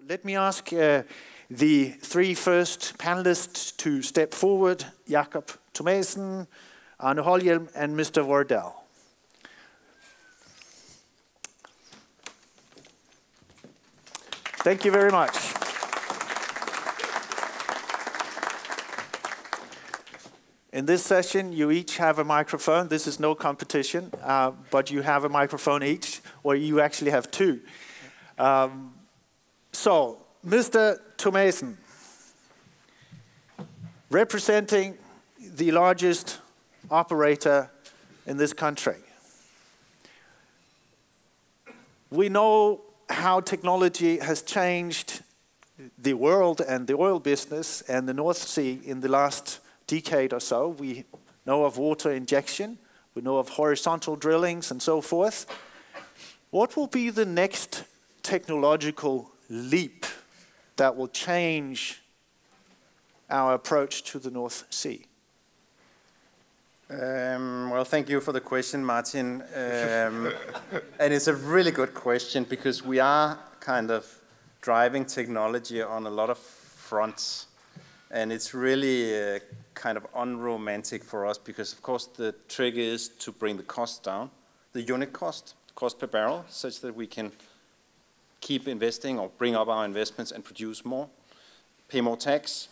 Let me ask the three first panelists to step forward, Jakob Thomassen, Arne Holhjelm, and Mr. Wardell. Thank you very much. In this session, you each have a microphone. This is no competition, but you have a microphone each, or you actually have two. So, Mr. Thomassen, representing the largest operator in this country. We know how technology has changed the world and the oil business and the North Sea in the last decade or so. We know of water injection, we know of horizontal drillings and so forth. What will be the next technological leap that will change our approach to the North Sea? Well, thank you for the question, Martin. And it's a really good question because we are kind of driving technology on a lot of fronts. And it's really kind of unromantic for us because, of course, the trick is to bring the cost down, the unit cost per barrel, such that we can keep investing or bring up our investments and produce more, pay more tax,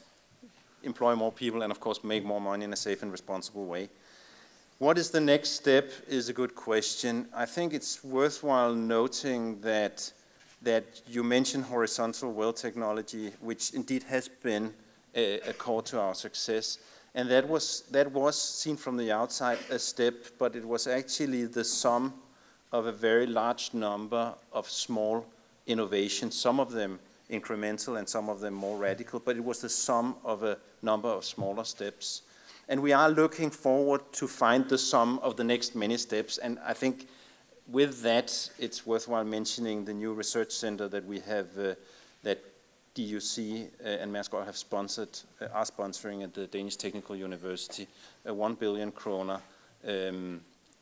employ more people, and, of course, make more money in a safe and responsible way. What is the next step is a good question. I think it's worthwhile noting that you mentioned horizontal well technology, which indeed has been a core to our success. And that was seen from the outside a step, but it was actually the sum of a very large number of small innovations, some of them incremental and some of them more radical, but it was the sum of a number of smaller steps. And we are looking forward to find the sum of the next many steps. And I think with that, it's worthwhile mentioning the new research center that we have, that DUC and Maersk Oil have sponsored, are sponsoring at the Danish Technical University, a 1 billion kroner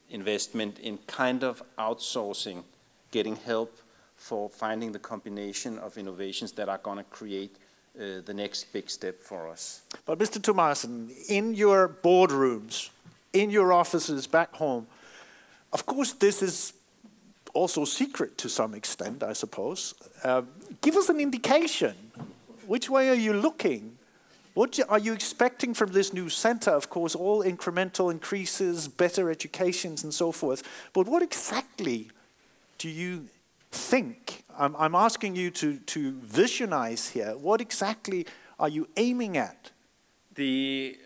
investment in kind of outsourcing, getting help for finding the combination of innovations that are going to create the next big step for us. But Mr. Thomassen, in your boardrooms, in your offices back home, of course this is also secret to some extent, I suppose. Give us an indication. Which way are you looking? What are you expecting from this new center? Of course, all incremental increases, better educations and so forth. But what exactly do you think? I'm asking you to visualize here. What exactly are you aiming at? The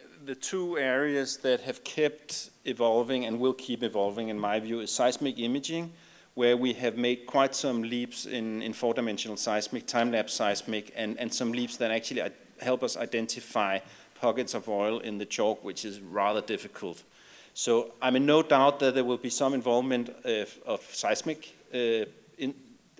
two areas that have kept evolving and will keep evolving, in my view, is seismic imaging, where we have made quite some leaps in four-dimensional seismic, time-lapse seismic, and some leaps that actually help us identify pockets of oil in the chalk, which is rather difficult. So I'm in no doubt that there will be some involvement of seismic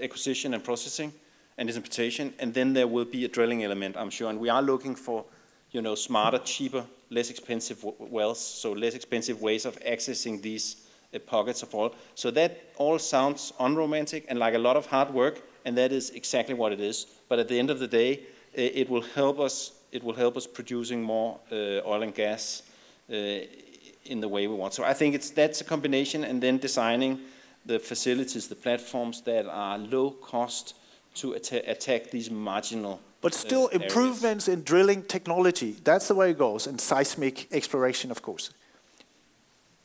acquisition and processing and interpretation, and then there will be a drilling element, I'm sure. And we are looking for, you know, smarter, cheaper, less expensive wells, so less expensive ways of accessing these pockets of oil. So that all sounds unromantic and like a lot of hard work, and that is exactly what it is. But at the end of the day, it will help us. It will help us producing more oil and gas in the way we want. So I think that's a combination, and then designing the facilities, the platforms that are low cost to attack these marginal But still improvements in drilling technology. That's the way it goes, and seismic exploration, of course.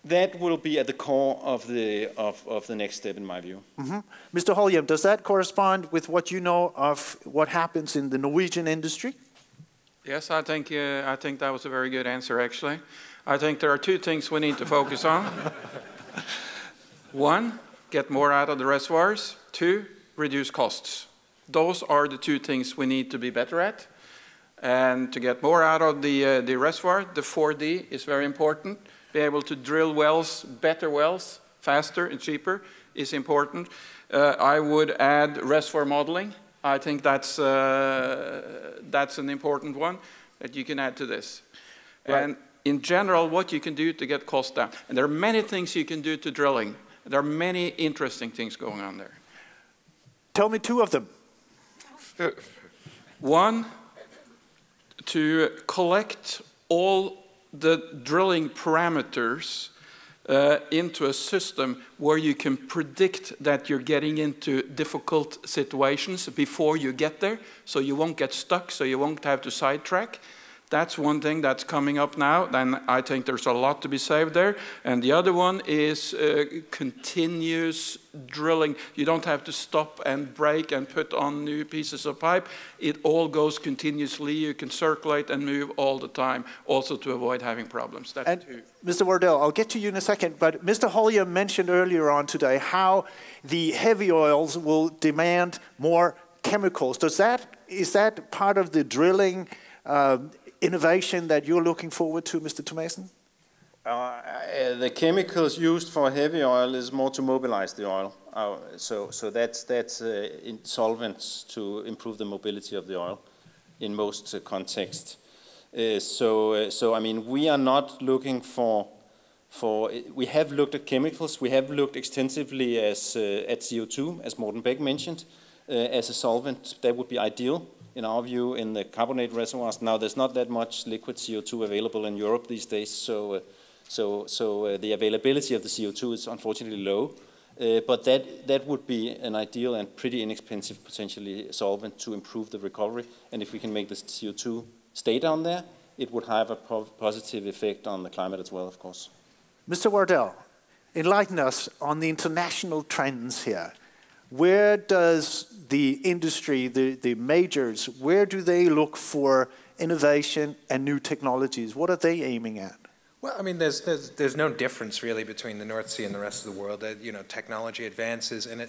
That will be at the core of the next step, in my view. Mm-hmm. Mr. Holhjelm, does that correspond with what you know of what happens in the Norwegian industry? Yes, I think that was a very good answer, actually. I think there are two things we need to focus on. One, get more out of the reservoirs. Two, reduce costs. Those are the two things we need to be better at. And to get more out of the reservoir, the 4D is very important. Be able to drill wells, better wells, faster and cheaper is important. I would add reservoir modeling. I think that's an important one that you can add to this. Right. And in general, what you can do to get costs down. And there are many things you can do to drilling. There are many interesting things going on there. Tell me two of them. One, to collect all the drilling parameters into a system where you can predict that you're getting into difficult situations before you get there, so you won't get stuck, so you won't have to sidetrack. That's one thing that's coming up now. Then I think there's a lot to be saved there. And the other one is continuous drilling. You don't have to stop and break and put on new pieces of pipe. It all goes continuously. You can circulate and move all the time, also to avoid having problems. That's and two. Mr. Wardell, I'll get to you in a second, but Mr. Hollier mentioned earlier on today how the heavy oils will demand more chemicals. Is that part of the drilling innovation that you're looking forward to, Mr. Thomassen? The chemicals used for heavy oil is more to mobilize the oil. So that's in solvents to improve the mobility of the oil in most contexts. So I mean, we are not looking for. We have looked at chemicals. We have looked extensively at CO2, as Morten Beck mentioned, as a solvent that would be ideal, in our view, in the carbonate reservoirs. Now, there's not that much liquid CO2 available in Europe these days, so the availability of the CO2 is unfortunately low. But that would be an ideal and pretty inexpensive, potentially, solvent to improve the recovery. And if we can make the CO2 stay down there, it would have a positive effect on the climate as well, of course. Mr. Wardell, enlighten us on the international trends here. Where does the industry, the majors, where do they look for innovation and new technologies? What are they aiming at? Well, I mean, there's no difference really between the North Sea and the rest of the world. You know, technology advances, and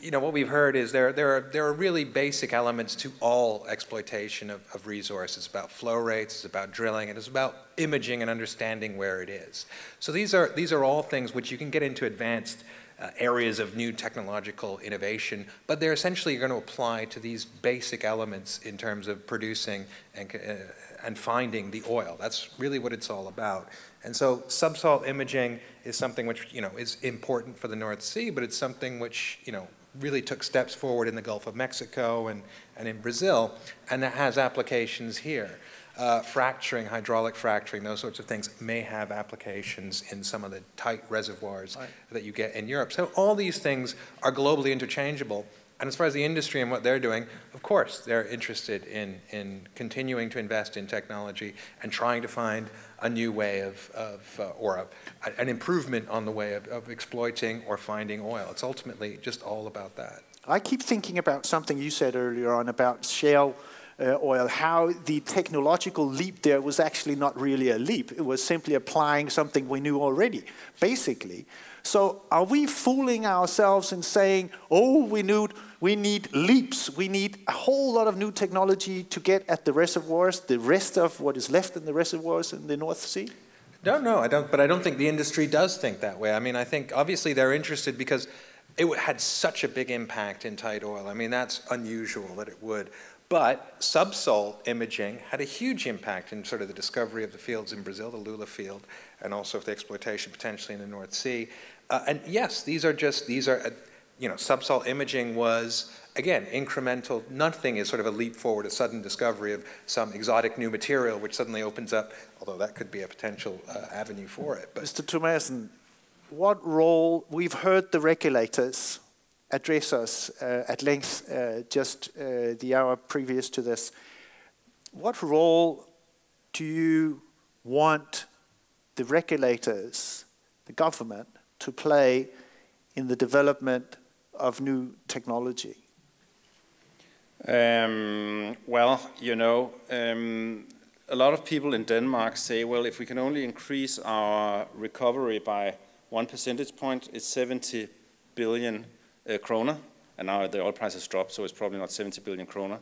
you know, what we've heard is there are really basic elements to all exploitation of resources. It's about flow rates, it's about drilling, and it's about imaging and understanding where it is. So these are all things which you can get into advanced areas of new technological innovation, but they're essentially going to apply to these basic elements in terms of producing and finding the oil. That's really what it's all about. And so subsalt imaging is something which, you know, is important for the North Sea, but it's something which, you know, really took steps forward in the Gulf of Mexico and in Brazil, and that has applications here. Fracturing, hydraulic fracturing, those sorts of things may have applications in some of the tight reservoirs that you get in Europe. So all these things are globally interchangeable. And as far as the industry and what they're doing, of course, they're interested in continuing to invest in technology and trying to find a new way or an improvement on the way of exploiting or finding oil. It's ultimately just all about that. I keep thinking about something you said earlier on about shale oil, how the technological leap there was actually not really a leap. It was simply applying something we knew already, basically. So are we fooling ourselves in saying, oh, we need leaps, we need a whole lot of new technology to get at the reservoirs, the rest of what is left in the reservoirs in the North Sea? No, I don't. But I don't think the industry does think that way. I mean, I think obviously they're interested because it had such a big impact in tight oil. I mean, that's unusual that it would. But subsalt imaging had a huge impact in sort of the discovery of the fields in Brazil, the Lula field, and also the exploitation potentially in the North Sea. And yes, these are, you know, subsalt imaging was, again, incremental. Nothing is sort of a leap forward, a sudden discovery of some exotic new material which suddenly opens up, although that could be a potential avenue for it. But Mr. Thomassen, what role, we've heard the regulators address us at length just the hour previous to this. What role do you want the regulators, the government, to play in the development of new technology? Well, you know, a lot of people in Denmark say, well, if we can only increase our recovery by 1 percentage point, it's 70 billion kroner, and now the oil price has dropped, so it's probably not 70 billion kroner.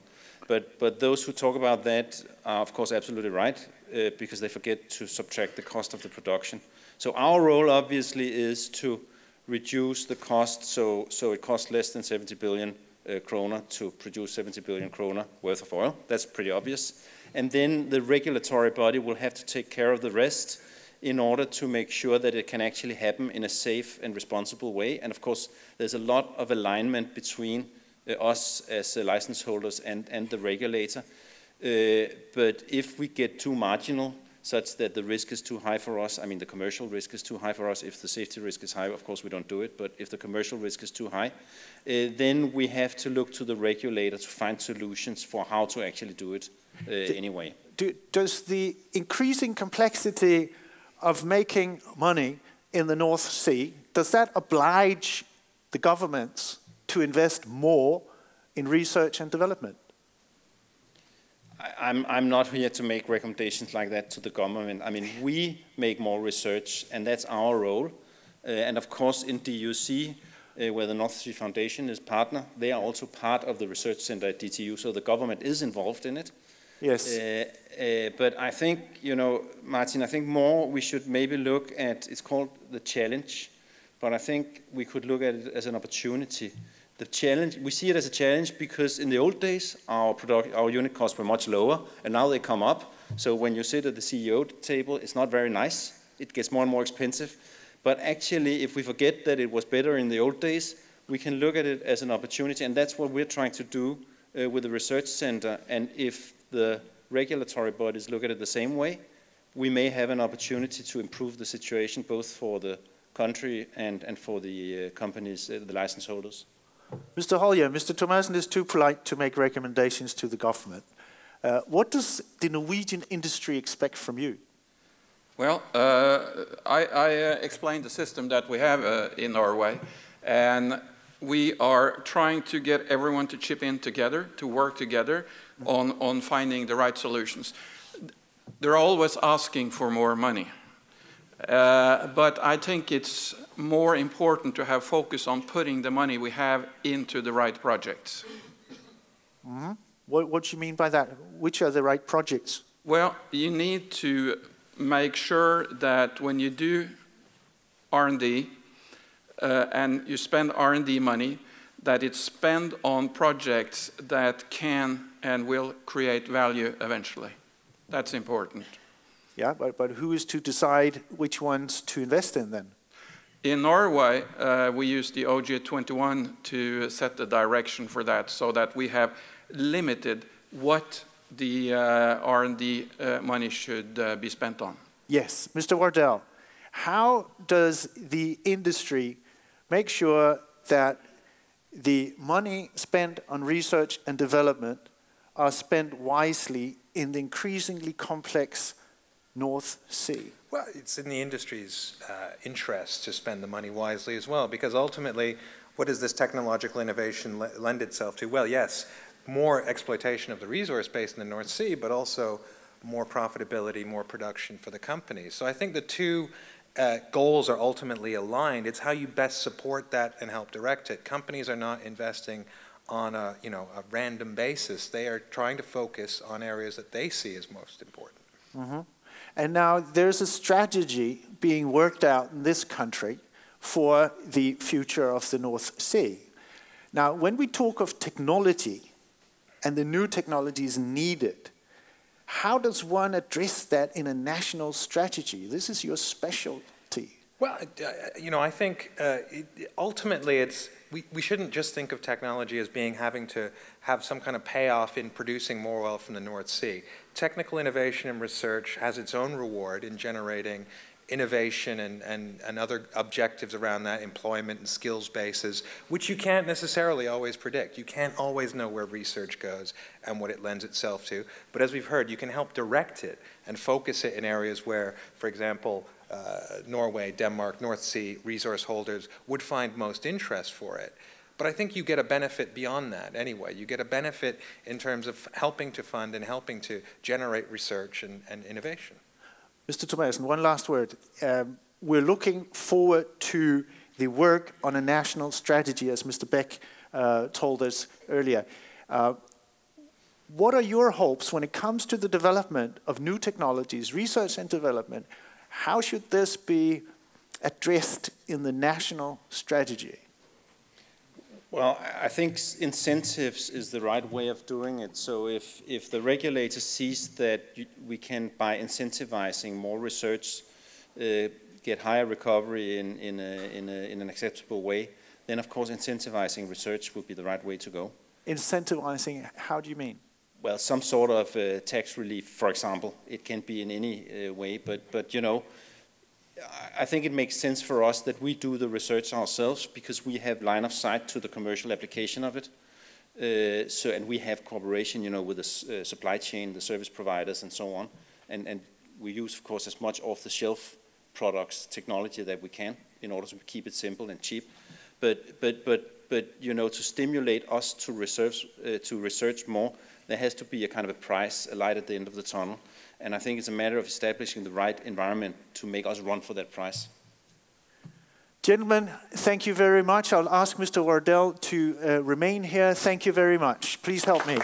But those who talk about that are, of course, absolutely right, because they forget to subtract the cost of the production. So our role, obviously, is to reduce the cost, so it costs less than 70 billion kroner to produce 70 billion kroner worth of oil. That's pretty obvious. And then the regulatory body will have to take care of the rest in order to make sure that it can actually happen in a safe and responsible way. And of course, there's a lot of alignment between us as license holders and the regulator. But if we get too marginal, such that the risk is too high for us, I mean the commercial risk is too high for us, if the safety risk is high, of course we don't do it, but if the commercial risk is too high, then we have to look to the regulator to find solutions for how to actually do it anyway. Does the increasing complexity of making money in the North Sea, does that oblige the governments to invest more in research and development? I'm not here to make recommendations like that to the government. I mean, we make more research, and that's our role. And of course, in DUC, where the North Sea Foundation is partner, they are also part of the research center at DTU, so the government is involved in it. Yes. But I think, you know, Martin, I think more we should maybe look at, it's called the challenge, but I think we could look at it as an opportunity. The challenge, we see it as a challenge because in the old days, our unit costs were much lower, and now they come up. So when you sit at the CEO table, it's not very nice. It gets more and more expensive. But actually, if we forget that it was better in the old days, we can look at it as an opportunity, and that's what we're trying to do with the research center. And if the regulatory bodies look at it the same way, we may have an opportunity to improve the situation both for the country and for the companies, the license holders. Mr. Holje, Mr. Thomassen is too polite to make recommendations to the government. What does the Norwegian industry expect from you? Well, I explained the system that we have in Norway, and we are trying to get everyone to chip in together, to work together on finding the right solutions. They're always asking for more money. But I think it's more important to have focus on putting the money we have into the right projects. Mm-hmm. What do you mean by that? Which are the right projects? Well, you need to make sure that when you do R&D and you spend R&D money, that it's spent on projects that can and will create value eventually. That's important. Yeah, but who is to decide which ones to invest in then? In Norway, we use the OG21 to set the direction for that, so that we have limited what the R&D money should be spent on. Yes, Mr. Wardell, how does the industry make sure that the money spent on research and development are spent wisely in the increasingly complex North Sea? Well, it's in the industry's interest to spend the money wisely as well, because ultimately, what does this technological innovation lend itself to? Well, yes, more exploitation of the resource base in the North Sea, but also more profitability, more production for the companies. So I think the two goals are ultimately aligned. It's how you best support that and help direct it. Companies are not investing on a random basis. They are trying to focus on areas that they see as most important. Mm-hmm. And now there's a strategy being worked out in this country for the future of the North Sea. Now, when we talk of technology and the new technologies needed, how does one address that in a national strategy? This is your specialty. Well, I think ultimately we shouldn't just think of technology as having to have some kind of payoff in producing more oil from the North Sea. Technical innovation and research has its own reward in generating innovation and other objectives around that, employment and skills bases, which you can't necessarily always predict. You can't always know where research goes and what it lends itself to. But as we've heard, you can help direct it and focus it in areas where, for example, Norway, Denmark, North Sea resource holders would find most interest for it. But I think you get a benefit beyond that anyway. You get a benefit in terms of helping to fund and helping to generate research and innovation. Mr. Thomassen, one last word. We're looking forward to the work on a national strategy, as Mr. Beck told us earlier. What are your hopes when it comes to the development of new technologies, research and development? How should this be addressed in the national strategy? Well, I think incentives is the right way of doing it. So if the regulator sees that we can, by incentivizing more research, get higher recovery in an acceptable way, then of course incentivizing research would be the right way to go. Incentivizing, how do you mean? Well, some sort of tax relief, for example. It can be in any way, but you know, I think it makes sense for us that we do the research ourselves because we have line of sight to the commercial application of it. And we have cooperation, you know, with the supply chain, the service providers, and so on. And we use, of course, as much off-the-shelf products, technology that we can in order to keep it simple and cheap. But you know, to stimulate us to research more, there has to be a kind of a price, a light at the end of the tunnel. And I think it's a matter of establishing the right environment to make us run for that price. Gentlemen, thank you very much. I'll ask Mr. Wardell to remain here. Thank you very much. Please help me.